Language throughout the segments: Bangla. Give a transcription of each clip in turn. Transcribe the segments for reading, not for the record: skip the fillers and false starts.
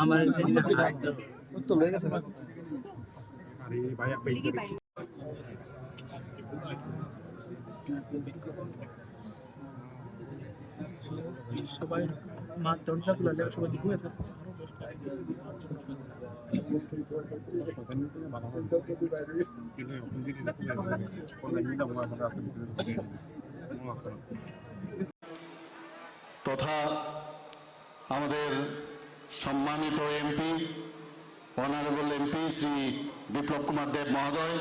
আমার তো লেগে গেছে না আরে ভাই সবাই মাঠ দরজা খুলে সবাই ঘুরে থাকে। তথা আমাদের সম্মানিত MP honourable MP Shri Biplab Kumar Deb মহোদয়,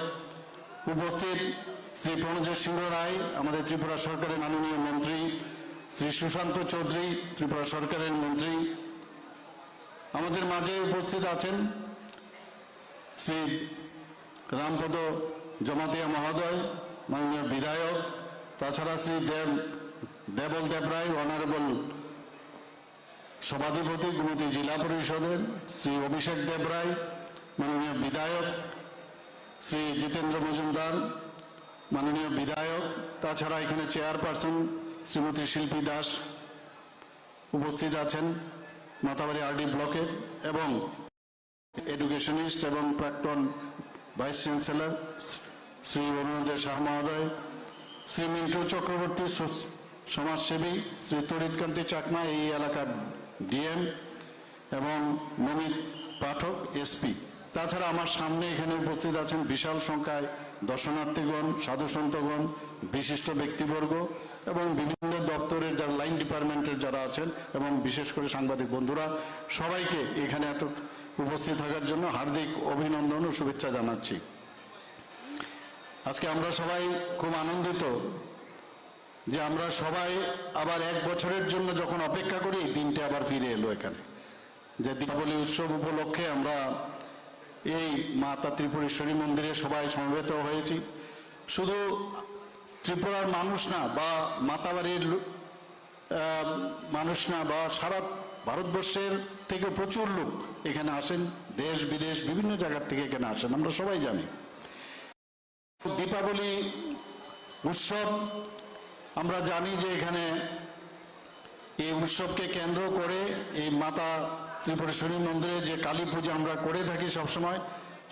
উপস্থিত শ্রী প্রণজিৎ সিংহ রায়, আমাদের ত্রিপুরা সরকারের মাননীয় মন্ত্রী শ্রী সুশান্ত চৌধুরী, ত্রিপুরা সরকারের মন্ত্রী, আমাদের মাঝে উপস্থিত আছেন শ্রী রামপদ জমাতিয়া মহোদয়, মাননীয় বিধায়ক, তাছাড়া শ্রী দেবল দেবরায় অনারেবল সভাধিপতি গুমতি জেলা পরিষদের, শ্রী অভিষেক দেবরায় মাননীয় বিধায়ক, শ্রী জিতেন্দ্র মজুমদার মাননীয় বিধায়ক, তাছাড়া এখানে চেয়ারপারসন শ্রীমতী শিল্পী দাস উপস্থিত আছেন মাতাবাড়ি আরডি ব্লকের, এবং এডুকেশনিস্ট এবং প্রাক্তন ভাইস চ্যান্সেলর শ্রী অরুণোদয় শাহ মহোদয়, শ্রী মিন্টু চক্রবর্তী সমাজসেবী, শ্রী তরিৎকান্তি চাকমা এই এলাকার ডিএম, এবং নমিত পাঠক এসপি। তাছাড়া আমার সামনে এখানে উপস্থিত আছেন বিশাল সংখ্যায় দর্শনার্থীগণ, সাধুসন্তগণ, বিশিষ্ট ব্যক্তিবর্গ এবং বিভিন্ন দপ্তরের যারা লাইন ডিপার্টমেন্টের যারা আছেন, এবং বিশেষ করে সাংবাদিক বন্ধুরা, সবাইকে এখানে এত উপস্থিত থাকার জন্য হার্দিক অভিনন্দন ও শুভেচ্ছা জানাচ্ছি। আজকে আমরা সবাই খুব আনন্দিত যে আমরা সবাই আবার এক বছরের জন্য যখন অপেক্ষা করি, দিনটা আবার ফিরে এলো এখানে, যে দীপাবলি উৎসব উপলক্ষে আমরা এই মাতা ত্রিপুরেশ্বরী মন্দিরে সবাই সমবেত হয়েছি। শুধু ত্রিপুরার মানুষ না বা মাতাবাড়ির মানুষ না, বা সারা ভারতবর্ষের থেকে প্রচুর লোক এখানে আসেন, দেশ বিদেশ বিভিন্ন জায়গার থেকে এখানে আসেন, আমরা সবাই জানি। দীপাবলি উৎসব আমরা জানি যে এখানে এই উৎসবকে কেন্দ্র করে এই মাতা ত্রিপুরেশ্বরী মন্দিরে যে কালী পূজা আমরা করে থাকি সবসময়,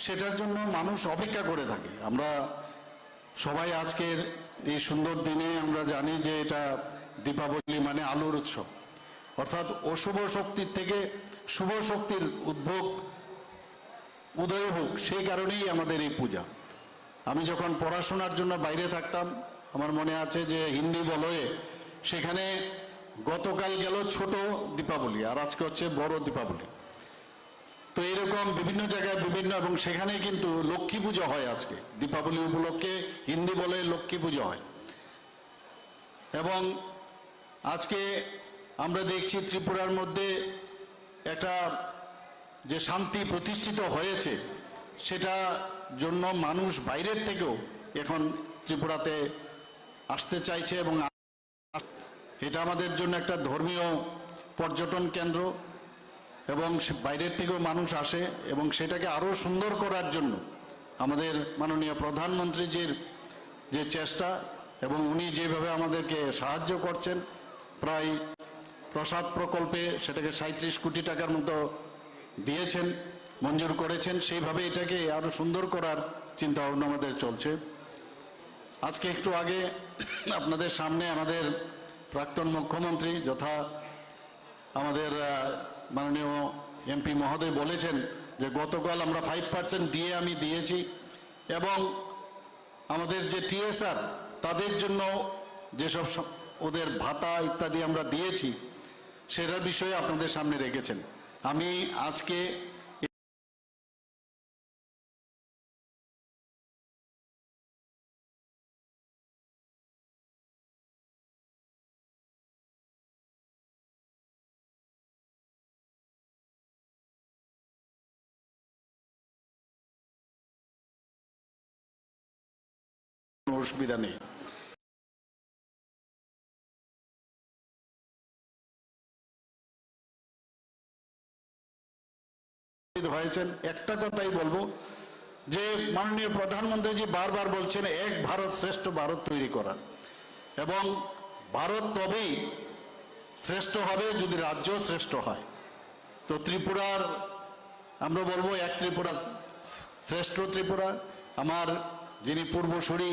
সেটার জন্য মানুষ অপেক্ষা করে থাকে। আমরা সবাই আজকের এই সুন্দর দিনে আমরা জানি যে এটা দীপাবলি মানে আলোর উৎসব, অর্থাৎ অশুভ শক্তির থেকে শুভ শক্তির উদয় হোক, সেই কারণেই আমাদের এই পূজা। আমি যখন পড়াশোনার জন্য বাইরে থাকতাম, আমার মনে আছে যে হিন্দি বলয়ে সেখানে গতকাল গেল ছোট দীপাবলি আর আজকে হচ্ছে বড় দীপাবলি। তো এরকম বিভিন্ন জায়গায় বিভিন্ন, এবং সেখানে কিন্তু লক্ষ্মী পুজো হয়। আজকে দীপাবলি উপলক্ষে হিন্দি বলে লক্ষ্মী পুজো হয়। এবং আজকে আমরা দেখছি ত্রিপুরার মধ্যে একটা যে শান্তি প্রতিষ্ঠিত হয়েছে, সেটা জন্য মানুষ বাইরের থেকেও এখন ত্রিপুরাতে আসতে চাইছে, এবং এটা আমাদের জন্য একটা ধর্মীয় পর্যটন কেন্দ্র, এবং বাইরের থেকেও মানুষ আসে, এবং সেটাকে আরও সুন্দর করার জন্য আমাদের মাননীয় প্রধানমন্ত্রীজির যে চেষ্টা, এবং উনি যেভাবে আমাদেরকে সাহায্য করছেন, প্রায় প্রসাদ প্রকল্পে সেটাকে 37 কোটি টাকার মতো দিয়েছেন, মঞ্জুর করেছেন, সেইভাবে এটাকে আরও সুন্দর করার চিন্তা ভাবনা আমাদের চলছে। আজকে একটু আগে আপনাদের সামনে আমাদের প্রাক্তন মুখ্যমন্ত্রী যথা আমাদের মাননীয় এমপি মহোদয় বলেছেন যে গতকাল আমরা 5% ডিএ আমি দিয়েছি, এবং আমাদের যে টিএসআর তাদের জন্য যেসব ওদের ভাতা ইত্যাদি আমরা দিয়েছি, সেটার বিষয়ে আপনাদের সামনে রেখেছেন। আমি আজকে অসুবিধা নেই। হয়েছেন একটা কথাই বলবো যে মাননীয় প্রধানমন্ত্রীজি বারবার বলছেন এক ভারত শ্রেষ্ঠ ভারত তৈরি করা। এবং ভারত তবেই শ্রেষ্ঠ হবে যদি রাজ্য শ্রেষ্ঠ হয়। তো ত্রিপুরার আমরা বলবো এক ত্রিপুরা শ্রেষ্ঠ ত্রিপুরা। আমার যিনি পূর্বসূরি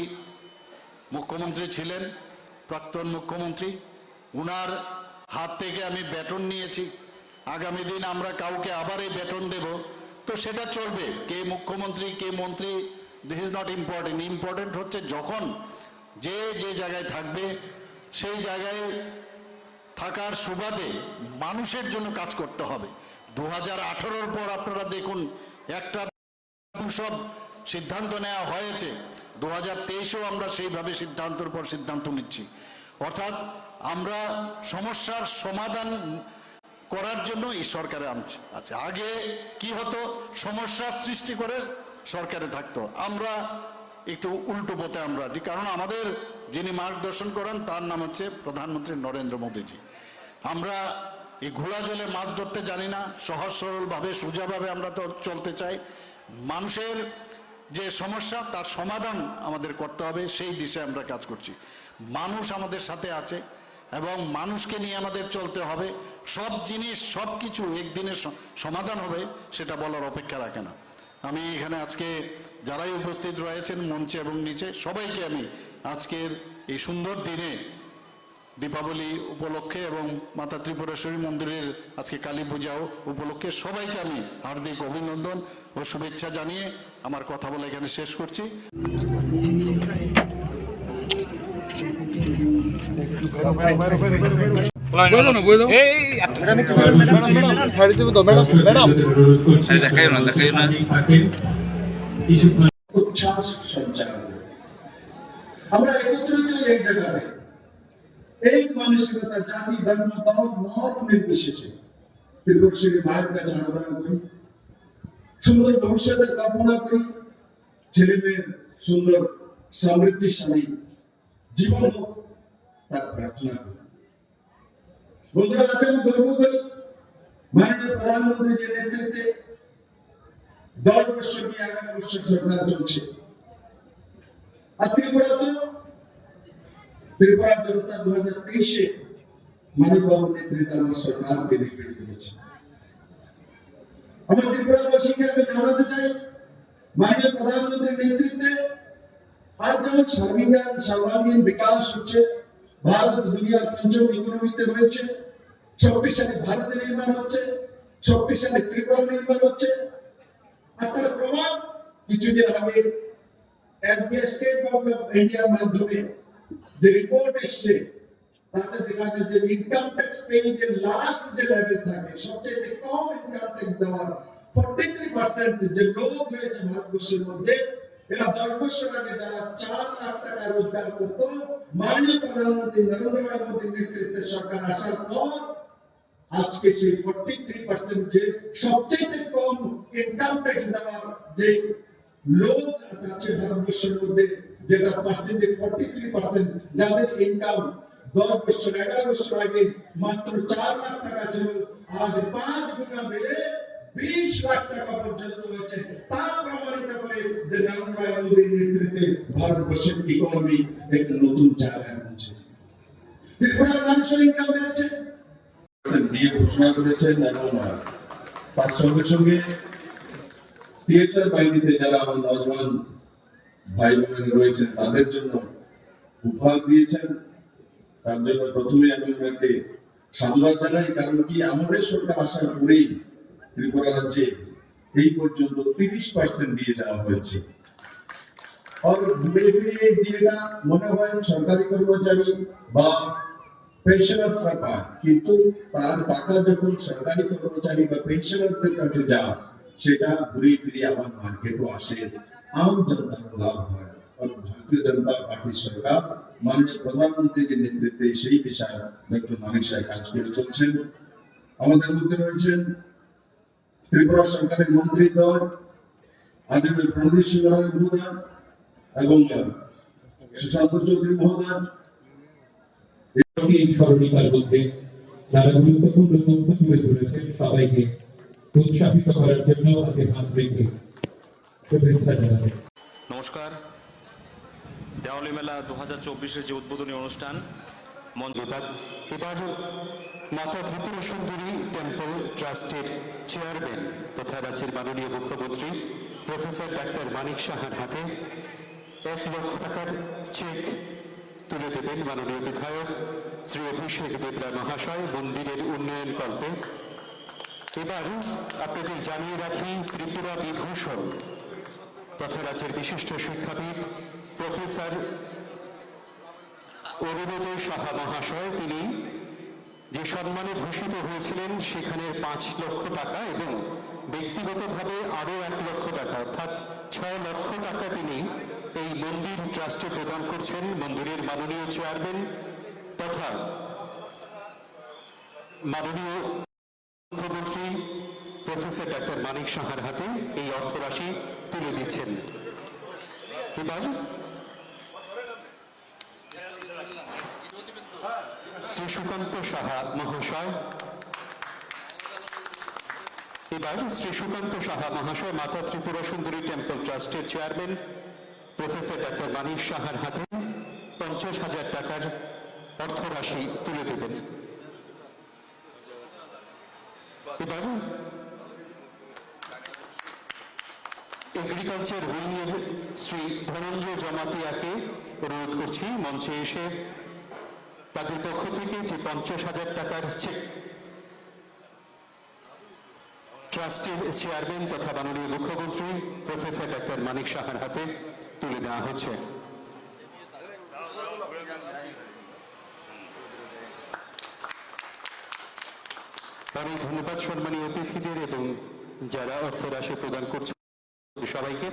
মুখ্যমন্ত্রী ছিলেন, প্রাক্তন মুখ্যমন্ত্রী, উনার হাত থেকে আমি ব্যাটন নিয়েছি। আগামী দিন আমরা কাউকে আবার এই ব্যাটন দেব, তো সেটা চলবে। কে মুখ্যমন্ত্রী কে মন্ত্রী, this is not important. Important হচ্ছে যখন যে যে জায়গায় থাকবে সেই জায়গায় থাকার সুবাদে মানুষের জন্য কাজ করতে হবে। 2018-র পর আপনারা দেখুন একটা সব সিদ্ধান্ত নেওয়া হয়েছে, 2023-এও আমরা সেইভাবে সিদ্ধান্তের পর সিদ্ধান্ত নিচ্ছি। অর্থাৎ আমরা সমস্যার সমাধান করার জন্য এই সরকারে আছে। আগে কি হতো, সমস্যা সৃষ্টি করে সরকারে থাকতো। আমরা একটু উল্টো পথে আমরা, কারণ আমাদের যিনি মার্গদর্শন করেন তার নাম হচ্ছে প্রধানমন্ত্রী নরেন্দ্র মোদীজি। আমরা এই ঘোলা জলে মাছ ধরতে জানি না, সহজ সরলভাবে সোজাভাবে আমরা তো চলতে চাই। মানুষের যে সমস্যা তার সমাধান আমাদের করতে হবে, সেই দিশায় আমরা কাজ করছি। মানুষ আমাদের সাথে আছে এবং মানুষকে নিয়ে আমাদের চলতে হবে। সব জিনিস সব কিছু একদিনের সমাধান হবে সেটা বলার অপেক্ষা রাখে না। আমি এখানে আজকে যারাই উপস্থিত রয়েছেন মঞ্চে এবং নিচে, সবাইকে আমি আজকের এই সুন্দর দিনে দীপাবলি উপলক্ষে এবং মাতা ত্রিপুরেশ্বরী মন্দিরের আজকে কালী পূজাও উপলক্ষে সবাইকে আমি হার্দিক অভিনন্দন ও শুভেচ্ছা জানিয়ে আমার কথা বলে এখানে শেষ করছি। ছাড়ি দেবো তো ম্যাডাম, ম্যাডাম উচ্ছ্বাস সঞ্চার করে আমরা একত্রিত এক জায়গায়, এই মানসিকতা জাতি ধর্ম দল মত নির্বিশেষে ত্রিপুরেশ্বরী মায়ের কাছে আবেদন করি, সুন্দর ভবিষ্যতের কল্পনা করি, ছেলে মেয়ের সুন্দর সমৃদ্ধিশালী জীবন হোক তার প্রার্থনা করি। বন্ধুরা আছেন, গর্ব করি মাননীয় প্রধানমন্ত্রীর যে নেতৃত্বে 10 বছর কি 11 বছর সরকার চলছে। আর ত্রিপুরার জনতা 2023-এ মানিকবাবুর নেতৃত্বে আমার সরকারকে রিপিট করেছে। আমার ত্রিপুরাবাসীকে আমি জানাতে চাই, মাননীয় প্রধানমন্ত্রীর নেতৃত্বে আজ যেমন সর্বাঙ্গীন বিকাশ হচ্ছে, ভারত দুনিয়ার 5ম ইকোনমিতে রয়েছে, শক্তিশালী ভারত নির্মাণ হচ্ছে, শক্তিশালী ত্রিপুরা নির্মাণ হচ্ছে। আর তার প্রমাণ কিছুদিন আগে এসবিআই স্টেট ব্যাংক অফ ইন্ডিয়ার মাধ্যমে যে রিপোর্ট এসছে তাতে দেখা যাচ্ছে যে ইনকাম ট্যাক্স পেইং যে লাস্ট যে লেভেল থাকে, সবচেয়ে কম ইনকাম ট্যাক্স দেওয়ার 43% যে লোক রয়েছে ভারতবর্ষের মধ্যে, এরা 10 বছর আগে যারা 4 লাখ টাকা রোজগার করত, মাননীয় প্রধানমন্ত্রী নরেন্দ্র ভাই মোদীর নেতৃত্বে সরকার আসার পর আজকে সেই 43% যে সবচেয়ে কম ইনকাম ট্যাক্স দেওয়ার যে লোক আছে ভারতবর্ষের মধ্যে, যেটা পার্সেন্টেজ 43%, যাদের ইনকাম 10 বছর 11 বছর আগে মাত্র 4 লাখ টাকা ছিল, আজ 5 গুণা বেড়ে 20 লাখ টাকা পর্যন্ত হয়েছে। তা প্রমাণিত করে যে নরেন্দ্র ভাই মোদীর নেতৃত্বে ভারতবর্ষের ইকোনমি এক নতুন জায়গায় পৌঁছেছে। ত্রিপুরার মানুষের ইনকাম বেড়েছে, দিয়ে ঘোষণা করেছেন এবং তার সঙ্গে সঙ্গে টিএসআর বাহিনীতে যারা আমার নজওয়ান ভাই বোনেরা রয়েছেন তাদের জন্য উপহার দিয়েছেন। তার জন্য প্রথমে আমি ওনাকে সাধুবাদ জানাই, কারণ কি আমাদের সরকার আসার পরেই ত্রিপুরা রাজ্যে এই পর্যন্ত 30% দিয়ে দেওয়া হয়েছে। আর ঘুরে ফিরে এই বিয়েটা মনে হয় সরকারি কর্মচারী বা পেনশনার্সরা পায়, কিন্তু তার টাকা যখন সরকারি কর্মচারী বা পেনশনার্সের কাছে যায় সেটা ঘুরে ফিরে আবার মার্কেটও আসে, আম জনতার লাভ হয়। আর ভারতীয় জনতা পার্টির সরকার মাননীয় প্রধানমন্ত্রীর নেতৃত্বে সেই বিষয়ে ডক্টর মানিক সাহেব কাজ করে চলছেন। আমাদের মধ্যে রয়েছেন ত্রিপুরা সরকারের মন্ত্রী দল আদরণীয় প্রণজিৎ সিং রায় মহোদয় এবং সুশান্ত চৌধুরী মহোদয়। এই স্মরণিকার মধ্যে যারা গুরুত্বপূর্ণ তথ্য তুলে ধরেছেন সবাইকে উৎসাহিত করার জন্য হাতে হাত রেখে শুভেচ্ছা জানাবেন। নমস্কার। দেওয়ালি মেলা 2024-এর যে উদ্বোধনী অনুষ্ঠান এবার মাতা ত্রিপুরা সুন্দরী টেম্পল ট্রাস্টের চেয়ারম্যান তথা রাজ্যের মাননীয় মুখ্যমন্ত্রী প্রফেসর ডাক্তার মানিক সাহার হাতে 1 লক্ষ টাকার চেক তুলে দেবেন মাননীয় বিধায়ক শ্রী অভিষেক দেবরায় মহাশয় মন্দিরের উন্নয়ন কল্পে। এবার আপনাদের জানিয়ে রাখি ত্রিপুরা বিভূষণ তথা রাজ্যের বিশিষ্ট শিক্ষাবিদ প্রফেসর অরুণোদয় সাহা মহাশয় তিনি যে সম্মানে ভূষিত হয়েছিলেন সেখানে 5 লক্ষ টাকা এবং ব্যক্তিগতভাবে আরো 1 লক্ষ টাকা অর্থাৎ 6 লক্ষ টাকা তিনি এই মন্দির ট্রাস্টে প্রদান করছেন মন্দিরের মাননীয় চেয়ারম্যান তথা মাননীয় মুখ্যমন্ত্রী প্রফেসর ডাক্তার মানিক সাহার হাতে এই অর্থরাশি তুলে দিচ্ছেন। এবার শ্রী সুকান্ত সাহা মহাশয় মাতা ত্রিপুরা সুন্দরী টেম্পল ট্রাস্টের চেয়ারম্যান প্রফেসর ডাক্তার মানিক সাহার হাতে 50,000 টাকার অর্থরাশি তুলে দেবেন। এবার এগ্রিকালচার উইং এর শ্রী ধনঞ্জয় জমাতিয়াকে অনুরোধ করছি মঞ্চে এসে তাদের পক্ষ থেকে যে 50,000 টাকার চেক ট্রাস্টের চেয়ারম্যান তথা মাননীয় মুখ্যমন্ত্রী প্রফেসর ডাক্তার মানিক সাহার হাতে তুলে দেওয়া হচ্ছে। অনেক ধন্যবাদ সম্মানীয় অতিথিদের এবং যারা অর্থরাশি প্রদান করছে সবাইকে।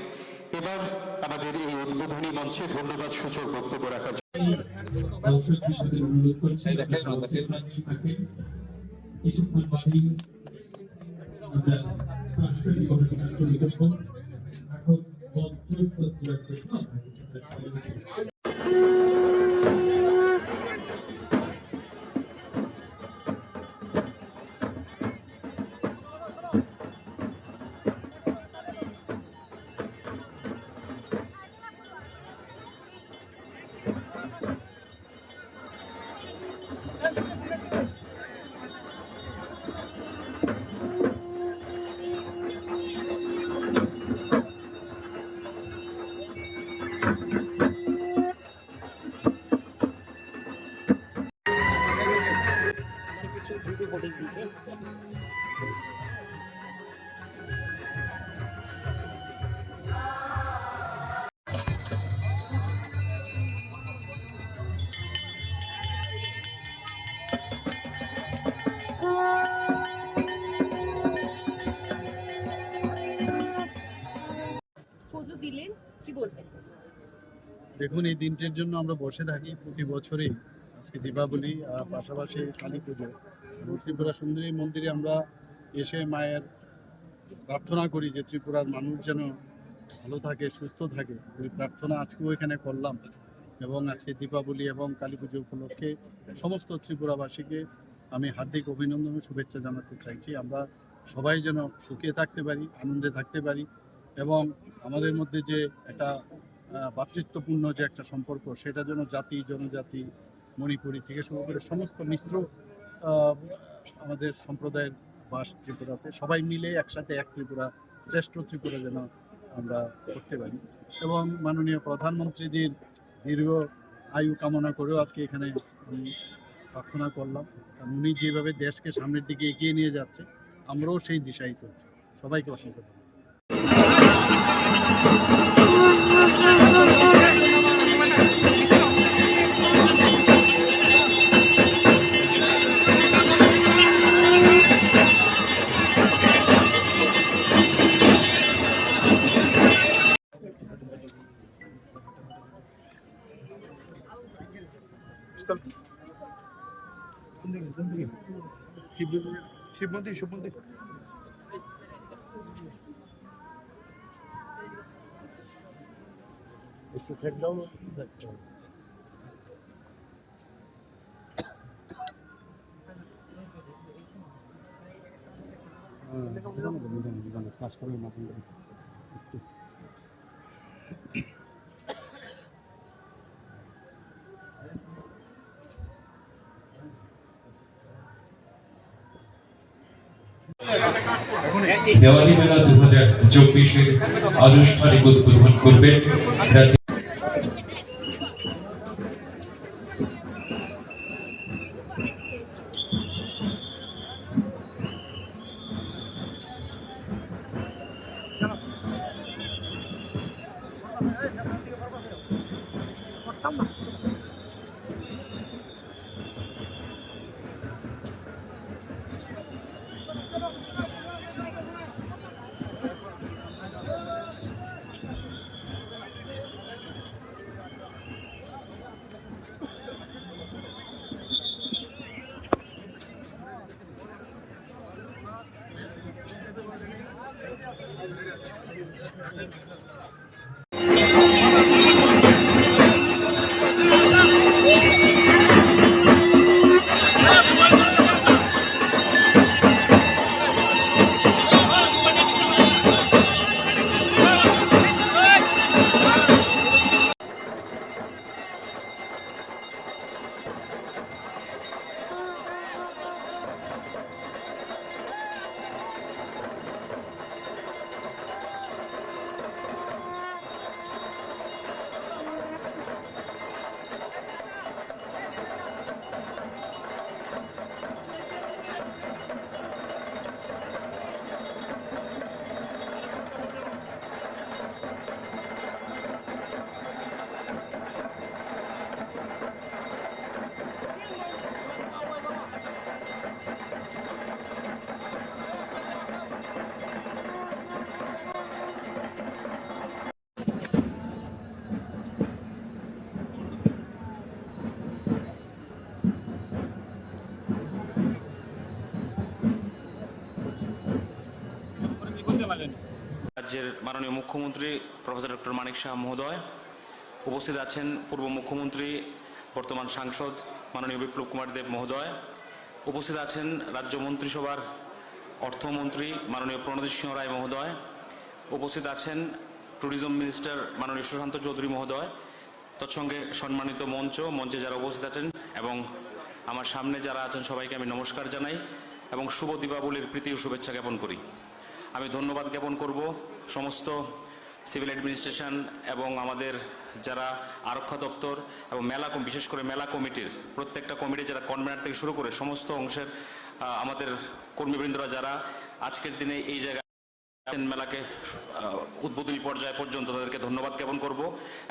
এবার আমাদের এই উদ্বোধনী মঞ্চে ধন্যবাদ সূচক বক্তব্য রাখার জন্য অনুরোধ করছি কিছুক্ষণ বাদে আমরা সাংস্কৃতিক অনুষ্ঠান শুরু করব। এখন মঞ্চসজ্জার জন্য দিলেন কি বলবেন? দেখুন, এই দিনটির জন্য আমরা বসে থাকি প্রতি বছরই। আজকে দীপাবলি আর পাশাপাশি কালী পুজো। ত্রিপুরা সুন্দরী মন্দিরে আমরা এসে মায়ের প্রার্থনা করি যে ত্রিপুরার মানুষ যেন ভালো থাকে, সুস্থ থাকে। ওই প্রার্থনা আজকেও এখানে করলাম এবং আজকে দীপাবলি এবং কালী পুজো উপলক্ষে সমস্ত ত্রিপুরাবাসীকে আমি হার্দিক অভিনন্দন ও শুভেচ্ছা জানাতে চাইছি। আমরা সবাই যেন সুখে থাকতে পারি, আনন্দে থাকতে পারি এবং আমাদের মধ্যে যে একটা ভ্রাতৃত্বপূর্ণ যে একটা সম্পর্ক, সেটা যেন জাতি জনজাতি মণিপুরি থেকে শুরু করে সমস্ত মিশ্র আমাদের সম্প্রদায়ের বাস ত্রিপুরাতে, সবাই মিলে একসাথে এক ত্রিপুরা, শ্রেষ্ঠ ত্রিপুরা যেন আমরা করতে পারি। এবং মাননীয় প্রধানমন্ত্রীদের দীর্ঘ আয়ু কামনা করেও আজকে এখানে আমি প্রার্থনা করলাম। কারণ উনি যেভাবে দেশকে সামনের দিকে এগিয়ে নিয়ে যাচ্ছে, আমরাও সেই দিশাই করছি। সবাইকে অসংখ্য ধন্যবাদ। শিব মন্দির একটু ফেক ডাউন দেখতে হবে। কাজ করে মাথা দেওয়ালি মেলা 2024-এর আনুষ্ঠানিক উদ্বোধন করবেন রাজ্যের রাজ্যের মাননীয় মুখ্যমন্ত্রী প্রফেসর ডক্টর মানিক সাহা মহোদয়, উপস্থিত আছেন পূর্ব মুখ্যমন্ত্রী বর্তমান সাংসদ মাননীয় বিপ্লব কুমার দেব মহোদয়, উপস্থিত আছেন রাজ্য মন্ত্রিসভার অর্থমন্ত্রী মাননীয় প্রণজিৎ সিংহ রায় মহোদয়, উপস্থিত আছেন ট্যুরিজম মিনিস্টার মাননীয় সুশান্ত চৌধুরী মহোদয়, তৎসঙ্গে সম্মানিত মঞ্চে যারা উপস্থিত আছেন এবং আমার সামনে যারা আছেন সবাইকে আমি নমস্কার জানাই এবং শুভ দীপাবলির প্রীতি ও শুভেচ্ছা জ্ঞাপন করি। আমি ধন্যবাদ জ্ঞাপন করব সমস্ত সিভিল অ্যাডমিনিস্ট্রেশন এবং আমাদের যারা আরক্ষা দপ্তর এবং বিশেষ করে মেলা কমিটির প্রত্যেকটা কমিটি যারা কনভেনার থেকে শুরু করে সমস্ত অংশের আমাদের কর্মীবৃন্দরা যারা আজকের দিনে এই জায়গায় মেলাকে উদ্বোধনী পর্যায় পর্যন্ত তাদেরকে ধন্যবাদ জ্ঞাপন করব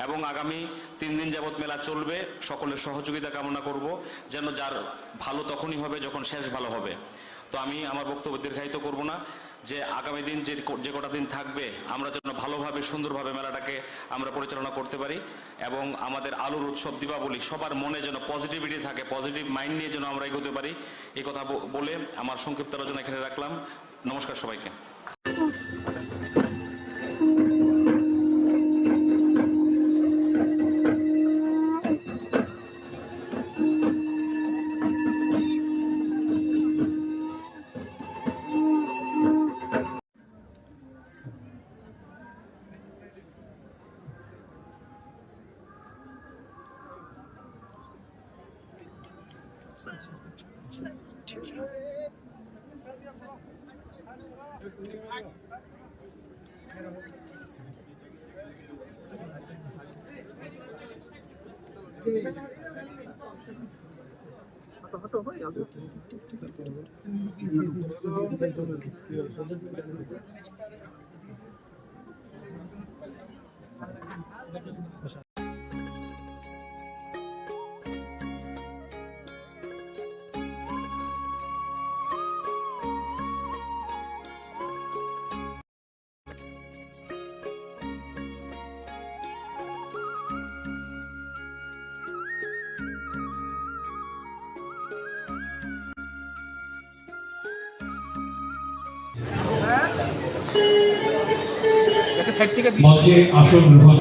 এবং আগামী 3 দিন যাবৎ মেলা চলবে। সকলের সহযোগিতা কামনা করব, যেন যার ভালো তখনই হবে যখন শেষ ভালো হবে। তো আমি আমার বক্তব্য দীর্ঘায়িত করব না, যে আগামী দিন যে কটা দিন থাকবে আমরা যেন ভালোভাবে সুন্দরভাবে মেলাটাকে আমরা পরিচালনা করতে পারি এবং আমাদের আলোর উৎসব দীপাবলি সবার মনে যেন পজিটিভিটি থাকে, পজিটিভ মাইন্ড নিয়ে যেন আমরা এগোতে পারি। এই কথা বলে আমার সংক্ষিপ্ত আলোচনা এখানে রাখলাম। নমস্কার সবাইকে। মঞ্চে আসন গ্রহণ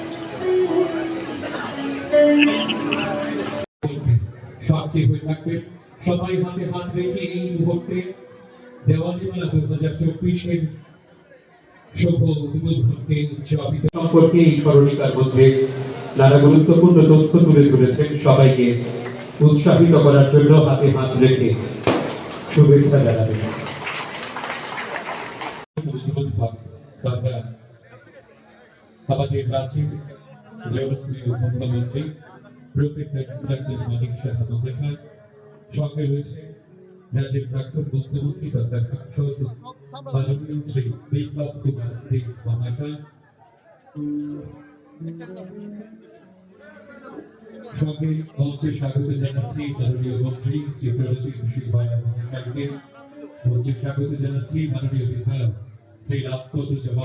সাক্ষী হয়ে থাকবেন সবাই হাতে হাত রেখে এই মুহূর্তে দেওয়ালি মেলা 2024-এর শুভ উদ্বোধনকে উদযাপিত সম্পর্কে এই স্মরণিকার মধ্যে নানা গুরুত্বপূর্ণ তথ্য তুলে ধরেছেন। সবাইকে উৎসাহিত করার জন্য হাতে হাত রেখে শুভেচ্ছা জানাবেন। আমাদের রাজ্যের জনপ্রিয় মুখ্যমন্ত্রী প্রফেসর ডক্টর মানিক সাহা মহাশয়, সঙ্গে রয়েছে রাজ্যের প্রাক্তন মুখ্যমন্ত্রী তথা সাংসদ মাননীয় শ্রী বিপ্লব কুমার দেব মহাশয়, সঙ্গে মঞ্চে স্বাগত জানাচ্ছি মাননীয় মন্ত্রী শ্রী প্রণজিৎ সিংহ মহাশয়কে, মঞ্চে স্বাগত জানাচ্ছি মাননীয় বিধায়ক শ্রী রামপদ জমা।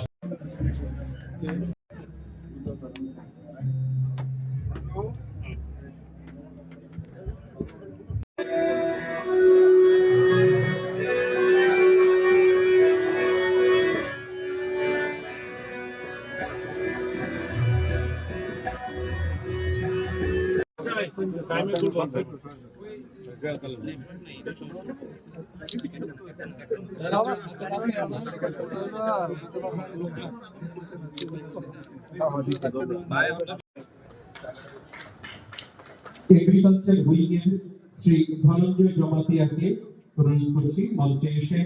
এগ্রিকালচার উইংয়ের শ্রী ধনঞ্জয় জমাতিয়াকে অনুরোধ করছি মঞ্চে এসে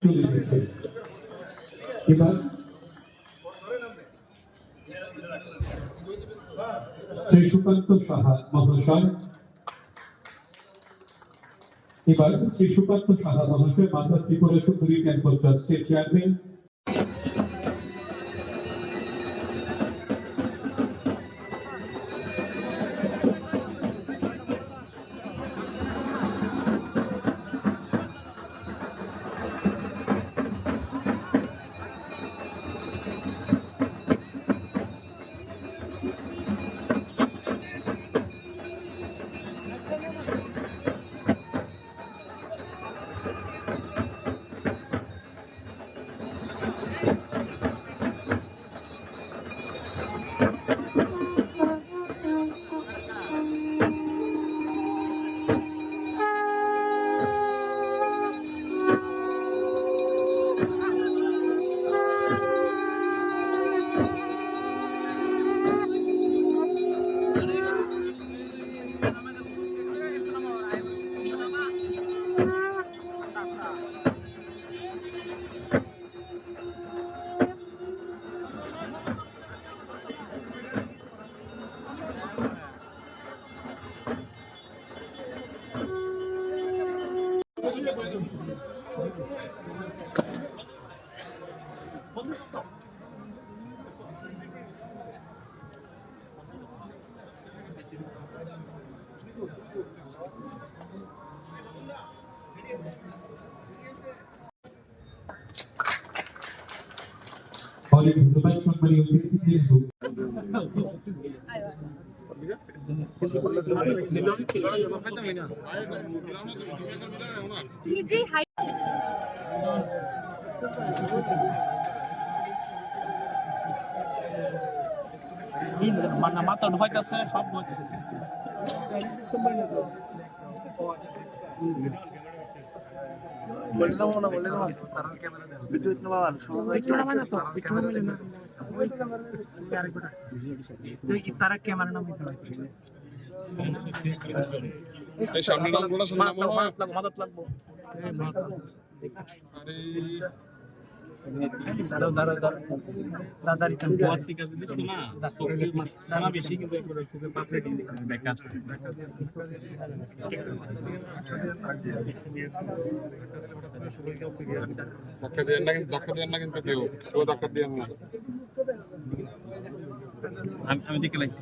চলে গেছে। এবার শ্রী সুকান্ত সাহা মহাশয়, মাতা ত্রিপুরা সুন্দরী টেম্পল ট্রাস্টের চেয়ারম্যান। অনেক ধন্যবাদ সম্মানীয় অতিথিবৃন্দ। মাথা ঢুকাইতেছে সব হইতেছে বলে দাও না তার ক্যামেরা দাও বিদ্যুৎ না বাবা একটু নামা না তো একটু নামা না ওই আরেকটা তুই তারা ক্যামেরা নাম দিতে হইছে এই সামনে নামগুলো শুনলাম মাদত লাগবো আরে দাদারি কাম ঠিক আছে দিস না দানা বেশি কিন্তু একবারে খুব পাপড়ে দিই বেকার ডক্টর দেন না কিন্তু দেও ও ডক্টর দেন না আমি দেখে লাইছি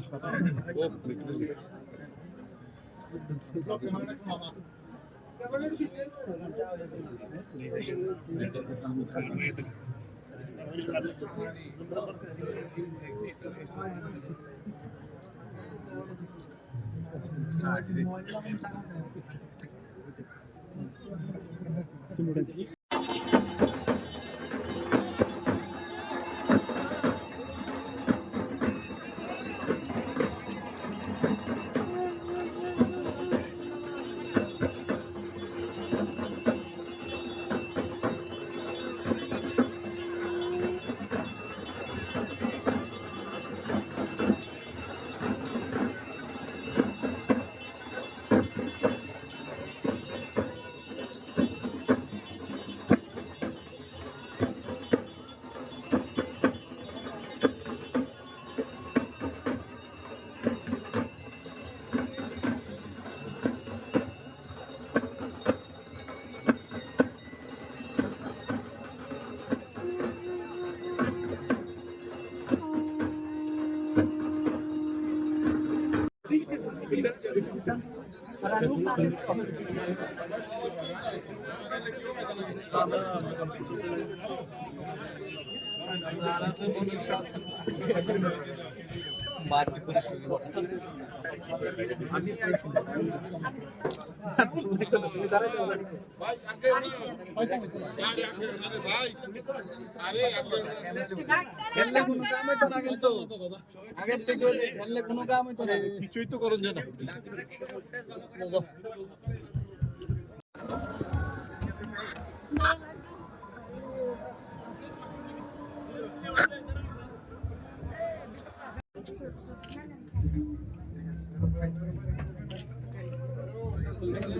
কিছুই তো করুন জানা